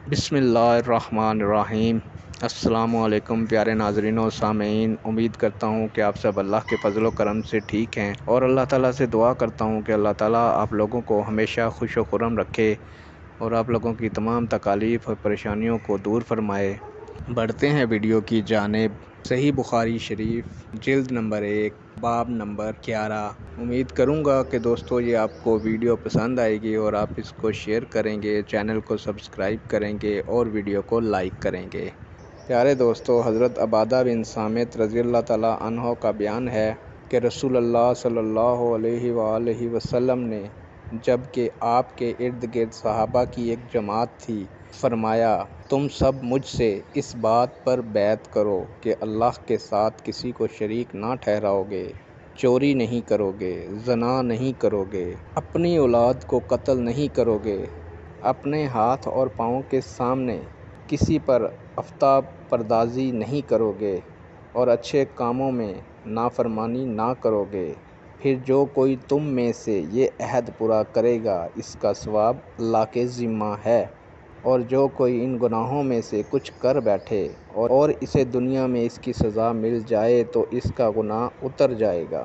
بسم اللہ الرحمن الرحیم۔ السلام علیکم پیارے ناظرین و سامعین، امید کرتا ہوں کہ آپ سب اللہ کے فضل و کرم سے ٹھیک ہیں، اور اللہ تعالیٰ سے دعا کرتا ہوں کہ اللہ تعالیٰ آپ لوگوں کو ہمیشہ خوش و خرم رکھے اور آپ لوگوں کی تمام تکالیف اور پریشانیوں کو دور فرمائے۔ بڑھتے ہیں ویڈیو کی جانب۔ صحیح بخاری شریف جلد نمبر 1 باب نمبر 11۔ امید کروں گا کہ دوستو یہ آپ کو ویڈیو پسند آئے گی اور آپ اس کو شیئر کریں گے، چینل کو سبسکرائب کریں گے اور ویڈیو کو لائک کریں گے۔ پیارے دوستو، حضرت عبادہ بن صامت رضی اللہ تعالیٰ عنہ کا بیان ہے کہ رسول اللہ صلی اللہ علیہ وآلہ وسلم نے جب کہ آپ کے ارد گرد صحابہ کی ایک جماعت تھی، فرمایا تم سب مجھ سے اس بات پر بیعت کرو کہ اللہ کے ساتھ کسی کو شریک نہ ٹھہراؤ گے، چوری نہیں کرو گے، زنا نہیں کرو گے، اپنی اولاد کو قتل نہیں کرو گے، اپنے ہاتھ اور پاؤں کے سامنے کسی پر آفتاب پردازی نہیں کرو گے، اور اچھے کاموں میں نافرمانی نہ کرو گے۔ پھر جو کوئی تم میں سے یہ عہد پورا کرے گا اس کا ثواب اللہ کے ذمہ ہے، اور جو کوئی ان گناہوں میں سے کچھ کر بیٹھے اور اسے دنیا میں اس کی سزا مل جائے تو اس کا گناہ اتر جائے گا،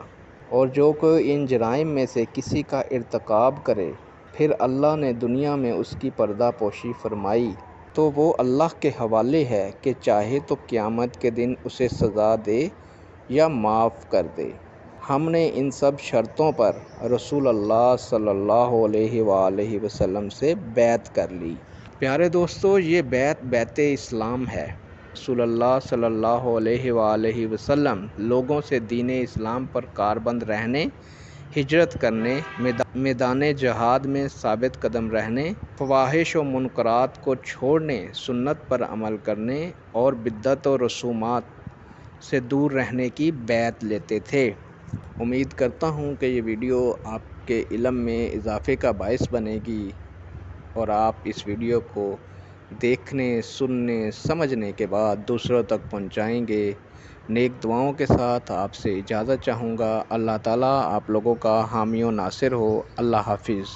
اور جو کوئی ان جرائم میں سے کسی کا ارتکاب کرے پھر اللہ نے دنیا میں اس کی پردہ پوشی فرمائی تو وہ اللہ کے حوالے ہے کہ چاہے تو قیامت کے دن اسے سزا دے یا معاف کر دے۔ ہم نے ان سب شرطوں پر رسول اللہ صلی اللہ علیہ وآلہ وسلم سے بیعت کر لی۔ پیارے دوستو، یہ بیعت اسلام ہے۔ رسول اللہ صلی اللہ علیہ وآلہ وسلم لوگوں سے دین اسلام پر کاربند رہنے، ہجرت کرنے، میدان جہاد میں ثابت قدم رہنے، فواحش و منکرات کو چھوڑنے، سنت پر عمل کرنے اور بدعت و رسومات سے دور رہنے کی بیعت لیتے تھے۔ امید کرتا ہوں کہ یہ ویڈیو آپ کے علم میں اضافے کا باعث بنے گی اور آپ اس ویڈیو کو دیکھنے، سننے، سمجھنے کے بعد دوسروں تک پہنچائیں گے۔ نیک دعاؤں کے ساتھ آپ سے اجازت چاہوں گا۔ اللہ تعالیٰ آپ لوگوں کا حامی و ناصر ہو۔ اللہ حافظ۔